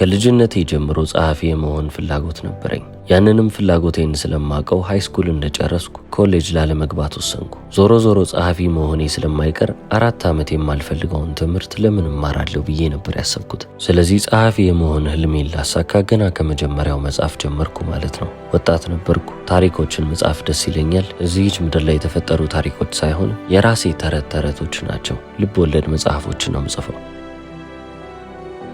ከልጅነቴ ጀምሮ ጸሐፊ የመሆን ፍላጎት ነበረኝ። ያንንም ፍላጎቴን ስለማቀው ሃይስኩል እንደጨረስኩ ኮሌጅ ላለመግባት ወሰንኩ። ዞሮ ጸሐፊ መሆኔ ስለማይቀር 4 ዓመት የማልፈልገውን ትምህርት ለምን እማራለሁ ብዬ ነበር ያሰብኩት። ስለዚህ ጸሐፊ የመሆን ህልሜን ላሳካ ገና ከመጀመሪያው መጽሐፍ ጀመርኩ ማለት ነው። ወጣት ነበርኩ። ታሪኮችን መጻፍ ደስ ይለኛል። እዚህች ምድር ላይ የተፈጠሩ ታሪኮች ሳይሆን የራሴ ተረቶች ናቸው። ልብ ወለድ መጽሐፎችን ነው የምጽፈው።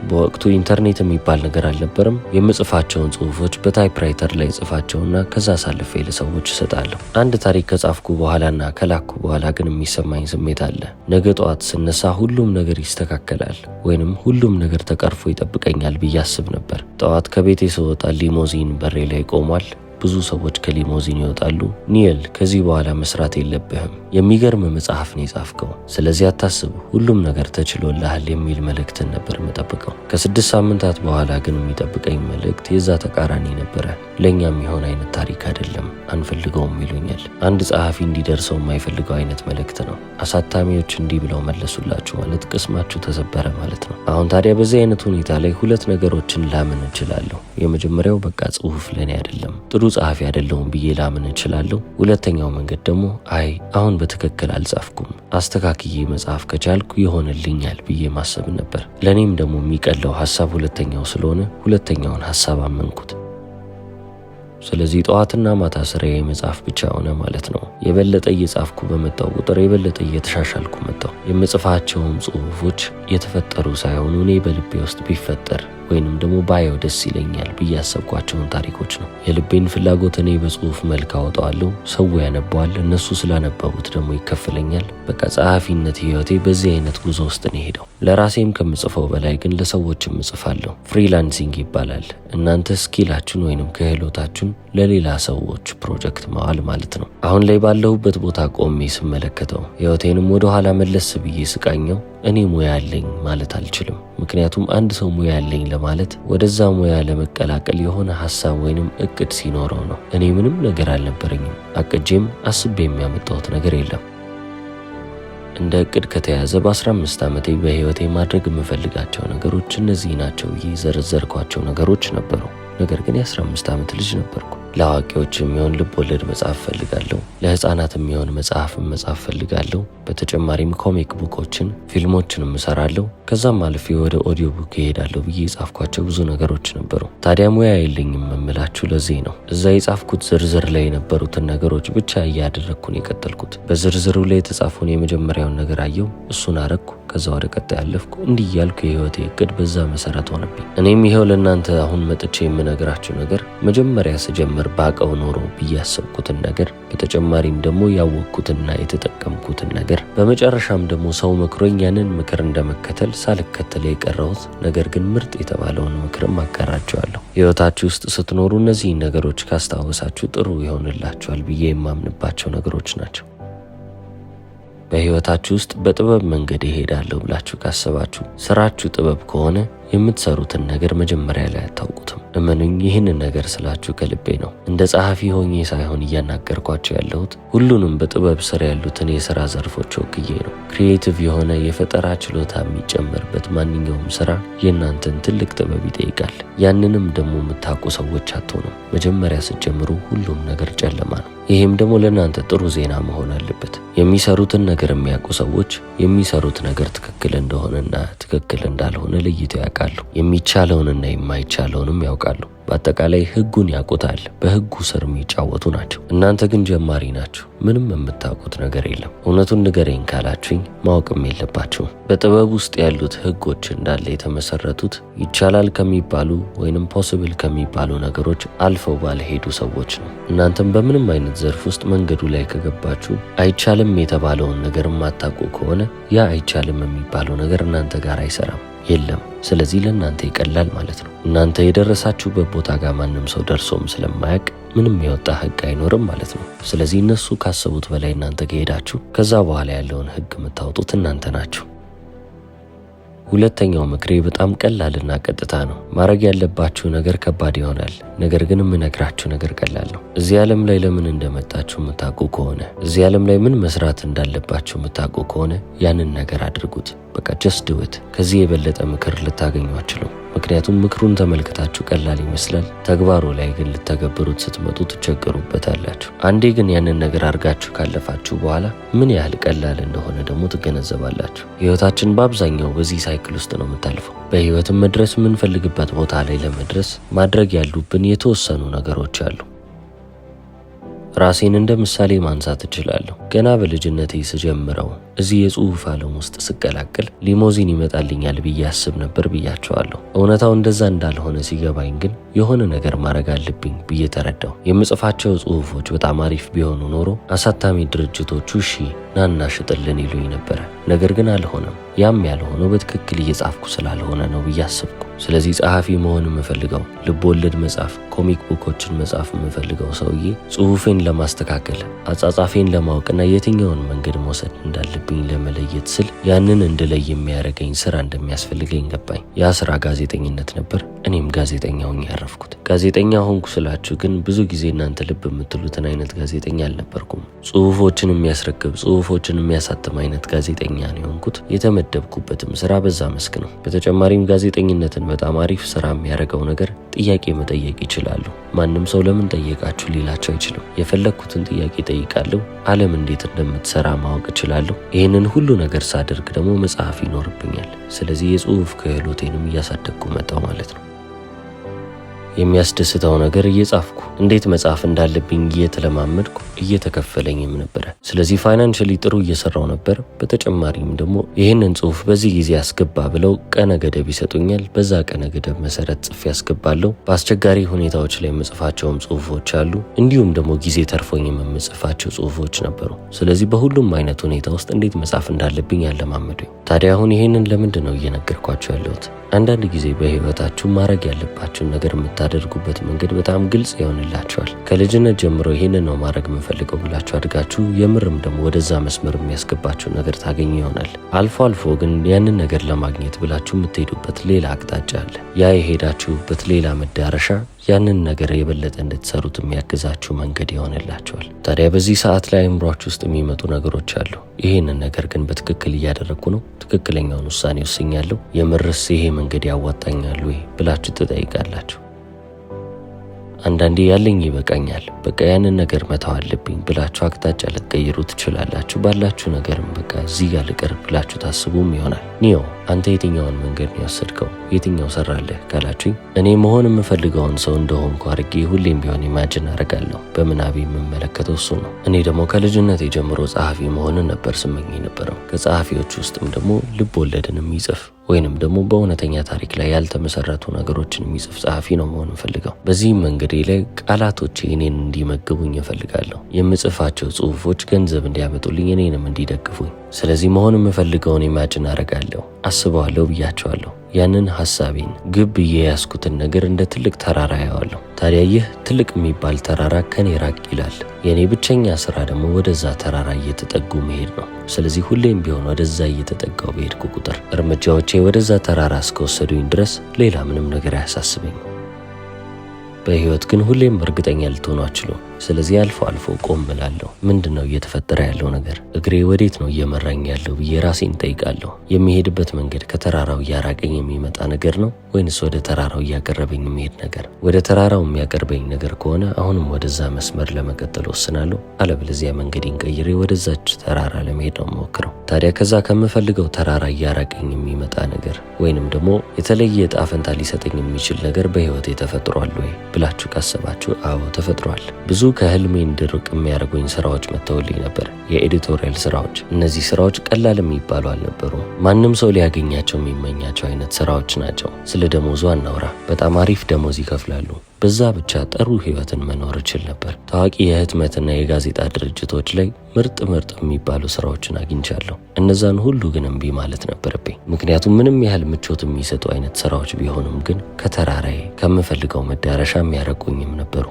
በወቅቱ ኢንተርኔት የሚባል ነገር አልነበረም። የምጽፋቸውን ጽሁፎች በታይፕራይተር ላይ ጽፋቸውና ከዛ አሳልፌ ለሰዎች እሰጣለሁ። አንድ ታሪክ ከጻፍኩ በኋላና ከላኩ በኋላ ግን የሚሰማኝ ስሜት አለ። ነገ ጠዋት ስነሳ ሁሉም ነገር ይስተካከላል ወይንም ሁሉም ነገር ተቀርፎ ይጠብቀኛል ብዬ አስብ ነበር። ጠዋት ከቤቴ ስወጣ ሊሞዚን በሬ ላይ ቆሟል። ብዙ ሰዎች ከሊሞዚን ይወጣሉ። ኒየል ከዚህ በኋላ መስራት የለብህም፣ የሚገርም መጽሐፍ ነው የጻፍከው፣ ስለዚህ አታስብ፣ ሁሉም ነገር ተችሎልሃል የሚል መልእክትን ነበር የምጠብቀው። ከ6 ሳምንታት በኋላ ግን የሚጠብቀኝ መልእክት የዛ ተቃራኒ ነበረ። ለእኛ የሚሆን አይነት ታሪክ አይደለም፣ አንፈልገውም ይሉኛል። አንድ ጸሐፊ እንዲደርሰው የማይፈልገው አይነት መልእክት ነው። አሳታሚዎች እንዲህ ብለው መለሱላችሁ ማለት ቅስማችሁ ተሰበረ ማለት ነው። አሁን ታዲያ በዚህ አይነት ሁኔታ ላይ 2 ነገሮችን ላምን እችላለሁ። የመጀመሪያው በቃ ጽሁፍ ለኔ አይደለም፣ ጥሩ ጸሐፊ አይደለሁም ብዬ ላምን እችላለሁ። ሁለተኛው መንገድ ደግሞ አይ አሁን በትክክል አልጻፍኩም፣ አስተካክዬ መጽሐፍ ከቻልኩ ይሆንልኛል ብዬ ማሰብ ነበር። ለኔም ደግሞ የሚቀለው ሐሳብ ሁለተኛው ስለሆነ ሁለተኛውን ሐሳብ አመንኩት። ስለዚህ ጠዋትና ማታ ስራዬ መጽሐፍ ብቻ ሆነ ማለት ነው። የበለጠ እየጻፍኩ በመጣው ቁጥር የበለጠ እየተሻሻልኩ መጣው። የምጽፋቸውም ጽሁፎች የተፈጠሩ ሳይሆኑ እኔ በልቤ ውስጥ ቢፈጠር ወይንም ደግሞ ባየው ደስ ይለኛል ብዬ ያሰብኳቸውን ታሪኮች ነው። የልቤን ፍላጎት እኔ በጽሁፍ መልክ አወጣዋለሁ፣ ሰው ያነባዋል፣ እነሱ ስላነበቡት ደግሞ ይከፈለኛል። በቃ ጸሐፊነት ህይወቴ በዚህ አይነት ጉዞ ውስጥ ነው ሄደው። ለራሴም ከምጽፈው በላይ ግን ለሰዎችም እጽፋለሁ። ፍሪላንሲንግ ይባላል። እናንተ ስኪላችሁን ወይንም ክህሎታችሁን ለሌላ ሰዎች ፕሮጀክት ማዋል ማለት ነው። አሁን ላይ ባለሁበት ቦታ ቆሜ ስመለከተው ህይወቴንም ወደ ኋላ መለስ ብዬ ስቃኘው እኔ ሙያ አለኝ ማለት አልችልም። ምክንያቱም አንድ ሰው ሙያ አለኝ ለማለት ወደዛ ሙያ ለመቀላቀል የሆነ ሐሳብ ወይንም እቅድ ሲኖረው ነው። እኔ ምንም ነገር አልነበረኝም። አቅጄም አስቤ የሚያመጣሁት ነገር የለም። እንደ እቅድ ከተያዘ በ15 ዓመቴ በህይወቴ ማድረግ የምፈልጋቸው ነገሮች እነዚህ ናቸው ብዬ ዘረዘርኳቸው ነገሮች ነበሩ። ነገር ግን የ15 ዓመት ልጅ ነበርኩ። ለአዋቂዎች የሚሆን ልብ ወለድ መጽሐፍ ፈልጋለሁ። ለህፃናት የሚሆን መጽሐፍን መጽሐፍ ፈልጋለሁ። በተጨማሪም ኮሚክ ቡኮችን፣ ፊልሞችንም እሰራለሁ። ከዛም አልፌ ወደ ኦዲዮ ቡክ እሄዳለሁ ብዬ የጻፍኳቸው ብዙ ነገሮች ነበሩ። ታዲያ ሙያ የለኝም የምላችሁ ለዚህ ነው። እዛ የጻፍኩት ዝርዝር ላይ የነበሩትን ነገሮች ብቻ እያደረግኩን የቀጠልኩት። በዝርዝሩ ላይ የተጻፈውን የመጀመሪያውን ነገር አየሁ፣ እሱን አረግኩ። ከዛ ወደ ቀጣይ ያለፍኩ። እንዲህ እያልኩ የህይወቴ እቅድ በዛ መሰረት ሆነብኝ። እኔም ይሄው ለእናንተ አሁን መጥቼ የምነግራችሁ ነገር መጀመሪያ ስጀምር ባቀው ኖሮ ብዬ ያሰብኩትን ነገር፣ በተጨማሪም ደግሞ ያወቅኩትና የተጠቀምኩትን ነገር፣ በመጨረሻም ደግሞ ሰው መክሮኝ ያንን ምክር እንደመከተል ሳልከተል የቀረሁት ነገር ግን ምርጥ የተባለውን ምክርም አጋራችኋለሁ። ህይወታችሁ ውስጥ ስትኖሩ እነዚህን ነገሮች ካስታወሳችሁ ጥሩ ይሆንላችኋል ብዬ የማምንባቸው ነገሮች ናቸው። በህይወታችሁ ውስጥ በጥበብ መንገድ እሄዳለሁ ብላችሁ ካሰባችሁ፣ ስራችሁ ጥበብ ከሆነ የምትሰሩትን ነገር መጀመሪያ ላይ አታውቁትም። እመኑኝ፣ ይህንን ነገር ስላችሁ ከልቤ ነው። እንደ ጸሐፊ ሆኜ ሳይሆን እያናገርኳቸው ያለሁት ሁሉንም በጥበብ ስር ያሉትን የሥራ ዘርፎች ወክዬ ነው። ክሪኤቲቭ የሆነ የፈጠራ ችሎታ የሚጨመርበት ማንኛውም ስራ የእናንተን ትልቅ ጥበብ ይጠይቃል። ያንንም ደግሞ የምታውቁ ሰዎች አትሆኑም። መጀመሪያ ስትጀምሩ ሁሉም ነገር ጨለማ ነው። ይህም ደግሞ ለእናንተ ጥሩ ዜና መሆን አለበት። የሚሰሩትን ነገር የሚያውቁ ሰዎች የሚሰሩት ነገር ትክክል እንደሆነና ትክክል እንዳልሆነ ለይተው ያውቃሉ። የሚቻለውንና የማይቻለውንም ያውቃሉ። በአጠቃላይ ህጉን ያውቁታል። በህጉ ስር የሚጫወቱ ናቸው። እናንተ ግን ጀማሪ ናችሁ። ምንም የምታውቁት ነገር የለም። እውነቱን ንገረኝ ካላችሁኝ ማወቅም የለባችሁም። በጥበብ ውስጥ ያሉት ህጎች እንዳለ የተመሰረቱት ይቻላል ከሚባሉ ወይንም ፖሲብል ከሚባሉ ነገሮች አልፈው ባልሄዱ ሰዎች ነው። እናንተም በምንም አይነት ዘርፍ ውስጥ መንገዱ ላይ ከገባችሁ አይቻልም የተባለውን ነገር የማታውቁ ከሆነ ያ አይቻልም የሚባለው ነገር እናንተ ጋር አይሰራም፣ የለም። ስለዚህ ለእናንተ ይቀላል ማለት ነው። እናንተ የደረሳችሁበት ቦታ ጋር ማንም ሰው ደርሶም ስለማያውቅ ምንም የወጣ ህግ አይኖርም ማለት ነው። ስለዚህ እነሱ ካሰቡት በላይ እናንተ ከሄዳችሁ ከዛ በኋላ ያለውን ህግ የምታወጡት እናንተ ናችሁ። ሁለተኛው ምክሬ በጣም ቀላልና ቀጥታ ነው። ማድረግ ያለባችሁ ነገር ከባድ ይሆናል፣ ነገር ግን የምነግራችሁ ነገር ቀላል ነው። እዚህ ዓለም ላይ ለምን እንደመጣችሁ የምታውቁ ከሆነ፣ እዚህ ዓለም ላይ ምን መስራት እንዳለባችሁ የምታውቁ ከሆነ ያንን ነገር አድርጉት። በቃ ጀስት ዱ ኢት። ከዚህ የበለጠ ምክር ልታገኙ አትችሉም። ምክንያቱም ምክሩን ተመልክታችሁ ቀላል ይመስላል፣ ተግባሩ ላይ ግን ልተገብሩት ስትመጡ ትቸገሩበታላችሁ። አንዴ ግን ያንን ነገር አድርጋችሁ ካለፋችሁ በኋላ ምን ያህል ቀላል እንደሆነ ደግሞ ትገነዘባላችሁ። ህይወታችን በአብዛኛው በዚህ ሳይክል ውስጥ ነው የምታልፈው። በህይወትም መድረስ የምንፈልግበት ቦታ ላይ ለመድረስ ማድረግ ያሉብን የተወሰኑ ነገሮች አሉ። ራሴን እንደ ምሳሌ ማንሳት እችላለሁ። ገና በልጅነቴ ስጀምረው እዚህ የጽሁፍ ዓለም ውስጥ ስቀላቀል ሊሞዚን ይመጣልኛል ብዬ አስብ ነበር ብያቸዋለሁ። እውነታው እንደዛ እንዳልሆነ ሲገባኝ ግን የሆነ ነገር ማድረግ አለብኝ ብዬ ተረዳው። የምጽፋቸው ጽሁፎች በጣም አሪፍ ቢሆኑ ኖሮ አሳታሚ ድርጅቶቹ እሺ ናና ሽጥልን ይሉኝ ነበረ። ነገር ግን አልሆነም። ያም ያልሆነው በትክክል እየጻፍኩ ስላልሆነ ነው ብዬ አስብኩ። ስለዚህ ጸሐፊ መሆን የምፈልገው፣ ልብ ወለድ መጻፍ፣ ኮሚክ ቡኮችን መጻፍ የምፈልገው ሰውዬ ጽሁፌን ለማስተካከል አጻጻፌን ለማወቅና የትኛውን መንገድ መውሰድ እንዳለብኝ ለመለየት ስል ያንን እንድለይ የሚያደርገኝ ስራ እንደሚያስፈልገኝ ገባኝ። ያ ስራ ጋዜጠኝነት ነበር። እኔም ጋዜጠኛ ሆኜ ያረፍኩት። ጋዜጠኛ ሆንኩ ስላችሁ ግን ብዙ ጊዜ እናንተ ልብ የምትሉትን አይነት ጋዜጠኛ አልነበርኩም። ጽሁፎችን የሚያስረክብ ጽሁፎችን የሚያሳትም አይነት ጋዜጠኛ ነው የሆንኩት። የተመደብኩበትም ስራ በዛ መስክ ነው። በተጨማሪም ጋዜጠኝነትን በጣም አሪፍ ስራ የሚያደርገው ነገር ጥያቄ መጠየቅ ይችላሉ። ማንም ሰው ለምን ጠየቃችሁ ሊላቸው አይችልም። የፈለግኩትን ጥያቄ ጠይቃለሁ። ዓለም እንዴት እንደምትሰራ ማወቅ እችላለሁ። ይህንን ሁሉ ነገር ሳደርግ ደግሞ መጽሐፍ ይኖርብኛል። ስለዚህ የጽሁፍ ክህሎቴንም እያሳደግኩ መጣው ማለት ነው። የሚያስደስተው ነገር እየጻፍኩ እንዴት መጻፍ እንዳለብኝ እየተለማመድኩ እየተከፈለኝም ነበረ። ስለዚህ ፋይናንሻሊ ጥሩ እየሰራው ነበር። በተጨማሪም ደግሞ ይህንን ጽሁፍ በዚህ ጊዜ አስገባ ብለው ቀነ ገደብ ይሰጡኛል። በዛ ቀነ ገደብ መሰረት ጽፌ ያስገባለሁ። በአስቸጋሪ ሁኔታዎች ላይ የምጽፋቸውም ጽሁፎች አሉ። እንዲሁም ደግሞ ጊዜ ተርፎኝ የምጽፋቸው ጽሁፎች ነበሩ። ስለዚህ በሁሉም አይነት ሁኔታ ውስጥ እንዴት መጻፍ እንዳለብኝ ያለማመዱኝ። ታዲያ አሁን ይህንን ለምንድን ነው እየነገርኳቸው ያለሁት? አንዳንድ ጊዜ በህይወታችሁ ማድረግ ያለባችሁን ነገር የምታደርጉበት መንገድ በጣም ግልጽ ይሆንላችኋል። ከልጅነት ጀምሮ ይህንን ነው ማድረግ የምፈልገው ብላችሁ አድጋችሁ የምርም ደግሞ ወደዛ መስመር የሚያስገባችሁ ነገር ታገኙ ይሆናል። አልፎ አልፎ ግን ያንን ነገር ለማግኘት ብላችሁ የምትሄዱበት ሌላ አቅጣጫ አለ። ያ የሄዳችሁበት ሌላ መዳረሻ ያንን ነገር የበለጠ እንድትሰሩት የሚያግዛችሁ መንገድ ይሆንላችኋል። ታዲያ በዚህ ሰዓት ላይ አእምሯችሁ ውስጥ የሚመጡ ነገሮች አሉ። ይህንን ነገር ግን በትክክል እያደረግኩ ነው? ትክክለኛውን ውሳኔ ወስኛለሁ? የምርስ ይሄ መንገድ ያዋጣኛል ወይ ብላችሁ ትጠይቃላችሁ። አንዳንዴ ያለኝ ይበቃኛል፣ በቃ ያንን ነገር መተው አለብኝ ብላችሁ አቅጣጫ ልትቀይሩ ትችላላችሁ። ባላችሁ ነገርም በቃ እዚህ ጋር ልቅር ብላችሁ ታስቡም ይሆናል። ኒዮ አንተ የትኛውን መንገድ ነው የወሰድከው? የትኛው ሰራለህ ካላችሁኝ እኔ መሆን የምፈልገውን ሰው እንደሆንኩ አድርጌ ሁሌም ቢሆን ኢማጅን አደርጋለሁ። በምናቤ የምመለከተው እሱ ነው። እኔ ደግሞ ከልጅነቴ ጀምሮ ጸሐፊ መሆንን ነበር ስመኝ የነበረው። ከጸሐፊዎች ውስጥም ደግሞ ልብ ወለድን የሚጽፍ ወይንም ደግሞ በእውነተኛ ታሪክ ላይ ያልተመሰረቱ ነገሮችን የሚጽፍ ጸሐፊ ነው መሆን እፈልገው። በዚህም መንገዴ ላይ ቃላቶቼ እኔን እንዲመግቡኝ እፈልጋለሁ። የምጽፋቸው ጽሁፎች ገንዘብ እንዲያመጡልኝ፣ እኔንም እንዲደግፉኝ። ስለዚህ መሆን የምፈልገውን ኢማጅን አደርጋለሁ፣ አስበዋለሁ ብያቸዋለሁ። ያንን ሐሳቤን ግብ ብዬ ያስኩትን ነገር እንደ ትልቅ ተራራ ያዋለሁ። ታዲያ ይህ ትልቅ የሚባል ተራራ ከኔ ራቅ ይላል። የኔ ብቸኛ ስራ ደግሞ ወደዛ ተራራ እየተጠጉ መሄድ ነው። ስለዚህ ሁሌም ቢሆን ወደዛ እየተጠጋው በሄድኩ ቁጥር እርምጃዎቼ ወደዛ ተራራ እስከወሰዱኝ ድረስ ሌላ ምንም ነገር አያሳስበኝም። በህይወት ግን ሁሌም እርግጠኛ ልትሆኑ አትችሉም። ስለዚህ አልፎ አልፎ ቆም እላለሁ። ምንድነው እየተፈጠረ ያለው ነገር? እግሬ ወዴት ነው እየመራኝ ያለው ብዬ ራሴን ጠይቃለሁ። የሚሄድበት መንገድ ከተራራው እያራቀኝ የሚመጣ ነገር ነው ወይንስ ወደ ተራራው እያቀረበኝ የሚሄድ ነገር? ወደ ተራራው የሚያቀርበኝ ነገር ከሆነ አሁንም ወደዛ መስመር ለመቀጠል ወስናለሁ። አለበለዚያ መንገዴን ቀይሬ ወደዛች ተራራ ለመሄድ ነው የምሞክረው። ታዲያ ከዛ ከምፈልገው ተራራ እያራቀኝ የሚመጣ ነገር ወይንም ደግሞ የተለየ ዕጣ ፈንታ ሊሰጠኝ የሚችል ነገር በህይወቴ ተፈጥሯል ወይ ብላችሁ ካሰባችሁ አዎ ተፈጥሯል። ብዙ ከህልሜ እንድርቅ የሚያደርጉኝ ስራዎች መተውልኝ ነበር። የኤዲቶሪያል ስራዎች። እነዚህ ስራዎች ቀላል የሚባሉ አልነበሩም። ማንም ሰው ሊያገኛቸው የሚመኛቸው አይነት ስራዎች ናቸው። ስለ ደሞዙ አናውራ። በጣም አሪፍ ደሞዝ ይከፍላሉ። በዛ ብቻ ጥሩ ህይወትን መኖር እችል ነበር። ታዋቂ የህትመትና የጋዜጣ ድርጅቶች ላይ ምርጥ የሚባሉ ስራዎችን አግኝቻለሁ። እነዛን ሁሉ ግን እምቢ ማለት ነበረብኝ። ምክንያቱም ምንም ያህል ምቾት የሚሰጡ አይነት ስራዎች ቢሆኑም ግን ከተራራዬ ከምፈልገው መዳረሻ የሚያረቁኝም ነበሩ።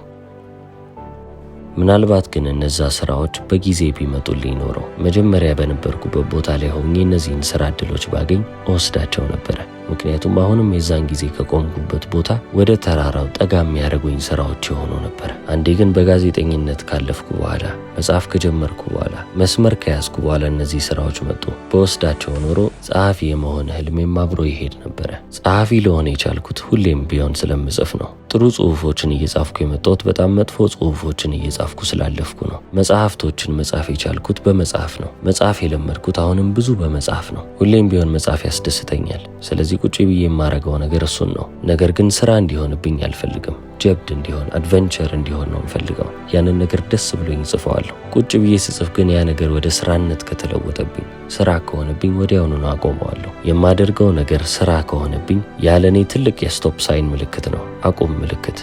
ምናልባት ግን እነዛ ስራዎች በጊዜ ቢመጡልኝ ኖረው መጀመሪያ በነበርኩበት ቦታ ላይ ሆኜ እነዚህን ስራ እድሎች ባገኝ እወስዳቸው ነበረ። ምክንያቱም አሁንም የዛን ጊዜ ከቆምኩበት ቦታ ወደ ተራራው ጠጋ የሚያደርጉኝ ስራዎች የሆኑ ነበረ። አንዴ ግን በጋዜጠኝነት ካለፍኩ በኋላ መጽሐፍ ከጀመርኩ በኋላ መስመር ከያዝኩ በኋላ እነዚህ ስራዎች መጡ። በወስዳቸው ኖሮ ጸሐፊ የመሆን ህልሜም አብሮ ይሄድ ነበረ። ጸሐፊ ለሆነ የቻልኩት ሁሌም ቢሆን ስለምጽፍ ነው። ጥሩ ጽሁፎችን እየጻፍኩ የመጣሁት በጣም መጥፎ ጽሁፎችን እየጻፍኩ ስላለፍኩ ነው። መጽሐፍቶችን መጻፍ የቻልኩት በመጽሐፍ ነው። መጽሐፍ የለመድኩት አሁንም ብዙ በመጽሐፍ ነው። ሁሌም ቢሆን መጽሐፍ ያስደስተኛል። ስለዚህ ቁጭ ብዬ የማረገው ነገር እሱን ነው። ነገር ግን ስራ እንዲሆንብኝ አልፈልግም። ጀብድ እንዲሆን አድቨንቸር እንዲሆን ነው የምፈልገው። ያንን ነገር ደስ ብሎኝ ጽፈዋለሁ። ቁጭ ብዬ ስጽፍ ግን ያ ነገር ወደ ስራነት ከተለወጠብኝ፣ ስራ ከሆነብኝ ወዲያውኑ ነው አቆመዋለሁ። የማደርገው ነገር ስራ ከሆነብኝ ያለኔ ትልቅ የስቶፕ ሳይን ምልክት ነው፣ አቁም ምልክት።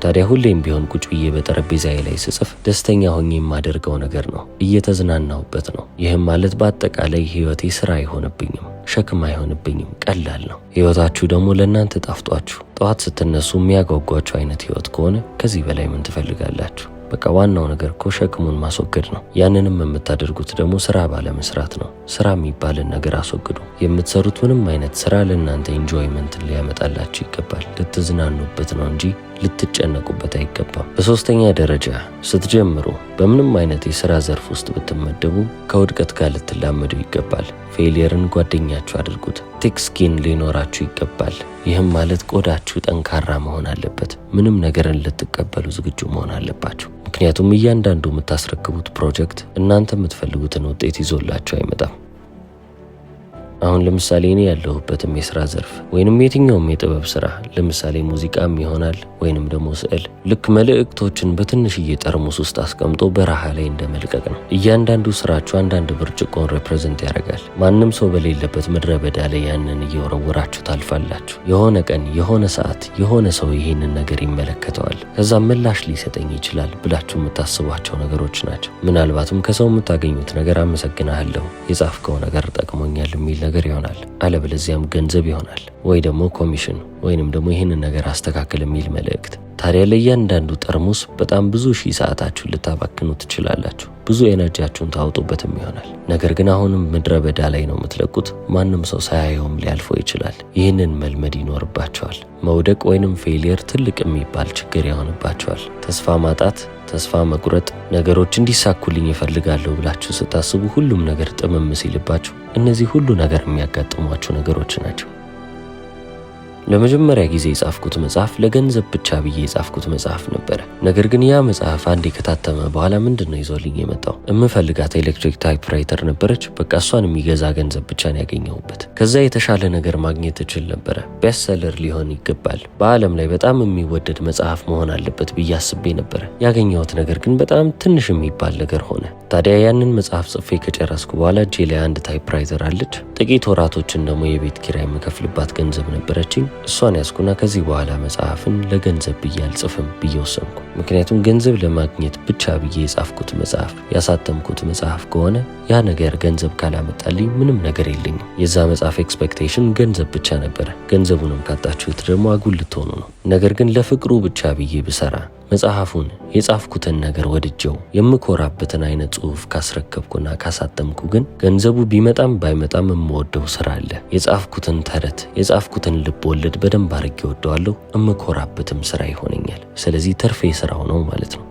ታዲያ ሁሌም ቢሆን ቁጭ ብዬ በጠረጴዛዬ ላይ ስጽፍ ደስተኛ ሆኜ የማደርገው ነገር ነው፣ እየተዝናናሁበት ነው። ይህም ማለት በአጠቃላይ ህይወቴ ስራ አይሆንብኝም፣ ሸክም አይሆንብኝም፣ ቀላል ነው። ህይወታችሁ ደግሞ ለእናንተ ጣፍጧችሁ ጠዋት ስትነሱ የሚያጓጓችሁ አይነት ህይወት ከሆነ ከዚህ በላይ ምን ትፈልጋላችሁ? በቃ ዋናው ነገር እኮ ሸክሙን ማስወገድ ነው። ያንንም የምታደርጉት ደግሞ ስራ ባለመስራት ነው። ስራ የሚባልን ነገር አስወግዱ። የምትሰሩት ምንም አይነት ስራ ለእናንተ ኢንጆይመንትን ሊያመጣላችሁ ይገባል። ልትዝናኑበት ነው እንጂ ልትጨነቁበት አይገባም። በሶስተኛ ደረጃ ስትጀምሩ በምንም አይነት የሥራ ዘርፍ ውስጥ ብትመደቡ ከውድቀት ጋር ልትላመዱ ይገባል። ፌሊየርን ጓደኛችሁ አድርጉት። ቲክ ስኪን ሊኖራችሁ ይገባል። ይህም ማለት ቆዳችሁ ጠንካራ መሆን አለበት። ምንም ነገርን ልትቀበሉ ዝግጁ መሆን አለባችሁ። ምክንያቱም እያንዳንዱ የምታስረክቡት ፕሮጀክት እናንተ የምትፈልጉትን ውጤት ይዞላችሁ አይመጣም። አሁን ለምሳሌ እኔ ያለሁበትም የሥራ ዘርፍ ወይንም የትኛውም የጥበብ ሥራ ለምሳሌ ሙዚቃም ይሆናል ወይንም ደግሞ ስዕል ልክ መልእክቶችን በትንሽዬ ጠርሙስ ውስጥ አስቀምጦ በረሃ ላይ እንደመልቀቅ ነው። እያንዳንዱ ስራችሁ አንዳንድ ብርጭቆን ሪፕሬዘንት ያደርጋል። ማንም ሰው በሌለበት ምድረ በዳ ላይ ያንን እየወረወራችሁ ታልፋላችሁ። የሆነ ቀን የሆነ ሰዓት የሆነ ሰው ይህንን ነገር ይመለከተዋል፣ ከዛም ምላሽ ሊሰጠኝ ይችላል ብላችሁ የምታስቧቸው ነገሮች ናቸው። ምናልባትም ከሰው የምታገኙት ነገር አመሰግናለሁ፣ የጻፍከው ነገር ጠቅሞኛል የሚል ነገር ይሆናል። አለበለዚያም ገንዘብ ይሆናል፣ ወይ ደግሞ ኮሚሽን ወይንም ደግሞ ይህንን ነገር አስተካክል የሚል መልእክት። ታዲያ ለእያንዳንዱ ጠርሙስ በጣም ብዙ ሺህ ሰዓታችሁን ልታባክኑ ትችላላችሁ። ብዙ ኤነርጂያችሁን ታውጡበትም ይሆናል። ነገር ግን አሁንም ምድረ በዳ ላይ ነው የምትለቁት። ማንም ሰው ሳያየውም ሊያልፈው ይችላል። ይህንን መልመድ ይኖርባቸዋል። መውደቅ ወይንም ፌሊየር ትልቅ የሚባል ችግር ይሆንባቸዋል። ተስፋ ማጣት፣ ተስፋ መቁረጥ፣ ነገሮች እንዲሳኩልኝ ይፈልጋለሁ ብላችሁ ስታስቡ ሁሉም ነገር ጥምም ሲልባችሁ እነዚህ ሁሉ ነገር የሚያጋጥሟችሁ ነገሮች ናቸው። ለመጀመሪያ ጊዜ የጻፍኩት መጽሐፍ ለገንዘብ ብቻ ብዬ የጻፍኩት መጽሐፍ ነበረ። ነገር ግን ያ መጽሐፍ አንዴ ከታተመ በኋላ ምንድነው ይዞልኝ የመጣው? እምፈልጋት ኤሌክትሪክ ታይፕራይተር ነበረች። በቃ እሷን የሚገዛ ገንዘብ ብቻ ነው ያገኘሁበት። ከዛ የተሻለ ነገር ማግኘት እችል ነበረ። ቤስትሰለር ሊሆን ይገባል፣ በዓለም ላይ በጣም የሚወደድ መጽሐፍ መሆን አለበት ብዬ አስቤ ነበረ። ያገኘሁት ነገር ግን በጣም ትንሽ የሚባል ነገር ሆነ። ታዲያ ያንን መጽሐፍ ጽፌ ከጨረስኩ በኋላ እጄ ላይ አንድ ታይፕራይተር አለች። ጥቂት ወራቶችን ደግሞ የቤት ኪራይ የምከፍልባት ገንዘብ ነበረችኝ። እሷን ያስኩና ከዚህ በኋላ መጽሐፍን ለገንዘብ ብዬ አልጽፍም ብዬ ወሰንኩ። ምክንያቱም ገንዘብ ለማግኘት ብቻ ብዬ የጻፍኩት መጽሐፍ ያሳተምኩት መጽሐፍ ከሆነ ያ ነገር ገንዘብ ካላመጣልኝ ምንም ነገር የለኝም። የዛ መጽሐፍ ኤክስፔክቴሽን ገንዘብ ብቻ ነበረ። ገንዘቡንም ካጣችሁት ደግሞ አጉል ልትሆኑ ነው። ነገር ግን ለፍቅሩ ብቻ ብዬ ብሰራ መጽሐፉን የጻፍኩትን ነገር ወድጀው የምኮራበትን አይነት ጽሑፍ ካስረከብኩና ካሳተምኩ ግን ገንዘቡ ቢመጣም ባይመጣም የምወደው ስራ አለ። የጻፍኩትን ተረት የጻፍኩትን ልብ ወለድ በደንብ አድርጌ ወደዋለሁ። የምኮራበትም ስራ ይሆነኛል። ስለዚህ ተርፌ ስራው ነው ማለት ነው።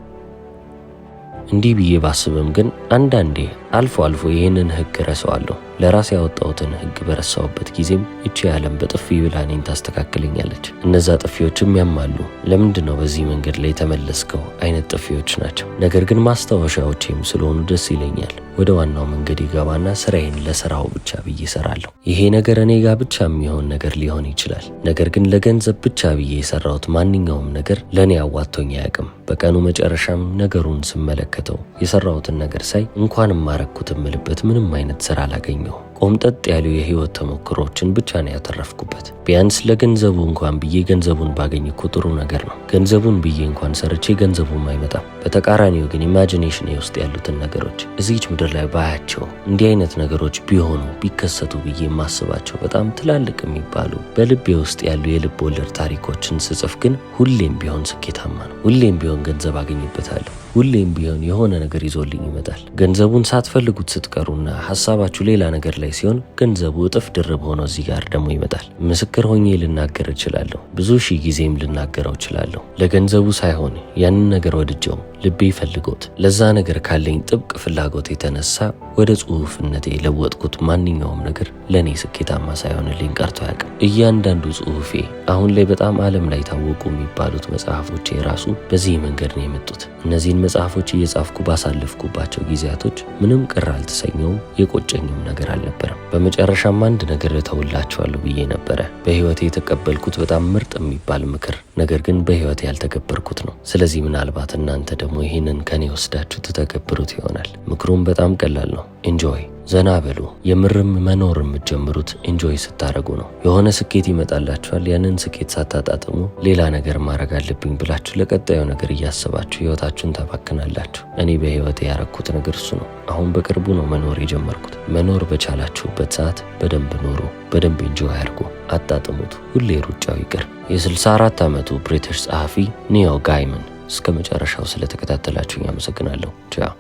እንዲህ ብዬ ባስብም ግን አንዳንዴ አልፎ አልፎ ይህንን ህግ ረሳዋለሁ። ለራሴ ያወጣሁትን ህግ በረሳውበት ጊዜም እቺ ዓለም በጥፊ ብላ እኔን ታስተካክለኛለች። እነዛ ጥፊዎችም ያማሉ። ለምንድን ነው በዚህ መንገድ ላይ የተመለስከው አይነት ጥፊዎች ናቸው። ነገር ግን ማስታወሻዎቼም ስለሆኑ ደስ ይለኛል። ወደ ዋናው መንገድ ይገባና ስራዬን ለስራው ብቻ ብዬ እሰራለሁ። ይሄ ነገር እኔ ጋር ብቻ የሚሆን ነገር ሊሆን ይችላል። ነገር ግን ለገንዘብ ብቻ ብዬ የሰራሁት ማንኛውም ነገር ለእኔ አዋጥቶኝ አያውቅም። በቀኑ መጨረሻም ነገሩን ስመለከተው የሰራሁትን ነገር ሳይ እንኳንም ማረኩት የምልበት ምንም አይነት ስራ አላገኘሁ። ቆምጠጥ ያሉ የህይወት ተሞክሮችን ብቻ ነው ያተረፍኩበት። ቢያንስ ለገንዘቡ እንኳን ብዬ ገንዘቡን ባገኝ እኮ ጥሩ ነገር ነው። ገንዘቡን ብዬ እንኳን ሰርቼ ገንዘቡም አይመጣም። በተቃራኒው ግን ኢማጂኔሽን ውስጥ ያሉትን ነገሮች እዚች ምድር ላይ ባያቸው እንዲህ አይነት ነገሮች ቢሆኑ ቢከሰቱ ብዬ የማስባቸው በጣም ትላልቅ የሚባሉ በልቤ ውስጥ ያሉ የልብ ወለድ ታሪኮችን ስጽፍ ግን ሁሌም ቢሆን ስኬታማ ነው። ሁሌም ቢሆን ገንዘብ አገኝበታለሁ። ሁሌም ቢሆን የሆነ ነገር ይዞልኝ ይመጣል። ገንዘቡን ሳትፈልጉት ስትቀሩና ሐሳባችሁ ሌላ ነገር ላይ ሲሆን ገንዘቡ እጥፍ ድርብ ሆኖ እዚህ ጋር ደግሞ ይመጣል። ምስክር ሆኜ ልናገር እችላለሁ። ብዙ ሺህ ጊዜም ልናገረው እችላለሁ። ለገንዘቡ ሳይሆን ያንን ነገር ወድጀው ልቤ ፈልጎት ለዛ ነገር ካለኝ ጥብቅ ፍላጎት የተነሳ ወደ ጽሑፍነቴ የለወጥኩት ማንኛውም ነገር ለእኔ ስኬታማ ሳይሆንልኝ ቀርቶ አያውቅም። እያንዳንዱ ጽሑፌ አሁን ላይ በጣም ዓለም ላይ ታወቁ የሚባሉት መጽሐፎቼ ራሱ በዚህ መንገድ ነው የመጡት። እነዚህን መጽሐፎች እየጻፍኩ ባሳለፍኩባቸው ጊዜያቶች ምንም ቅር አልተሰኘውም፣ የቆጨኝም ነገር አልነበረም። በመጨረሻም አንድ ነገር እተውላችኋለሁ ብዬ ነበረ። በሕይወቴ የተቀበልኩት በጣም ምርጥ የሚባል ምክር፣ ነገር ግን በሕይወቴ ያልተገበርኩት ነው። ስለዚህ ምናልባት እናንተ ደግሞ ይህንን ከኔ ወስዳችሁ ትተገብሩት ይሆናል። ምክሩም በጣም ቀላል ነው። ኢንጆይ፣ ዘና በሉ። የምርም መኖር የምትጀምሩት ኢንጆይ ስታደርጉ ነው። የሆነ ስኬት ይመጣላችኋል። ያንን ስኬት ሳታጣጥሙ ሌላ ነገር ማድረግ አለብኝ ብላችሁ ለቀጣዩ ነገር እያሰባችሁ ሕይወታችሁን ታባክናላችሁ። እኔ በሕይወቴ ያረኩት ነገር እሱ ነው። አሁን በቅርቡ ነው መኖር የጀመርኩት። መኖር በቻላችሁበት ሰዓት በደንብ ኖሩ፣ በደንብ ኢንጆይ አድርጉ፣ አጣጥሙት። ሁሌ ሩጫው ይቅር። የ64 ዓመቱ ብሪቲሽ ጸሐፊ ኒል ጋይመን። እስከ መጨረሻው ስለተከታተላችሁኝ አመሰግናለሁ። ቻው።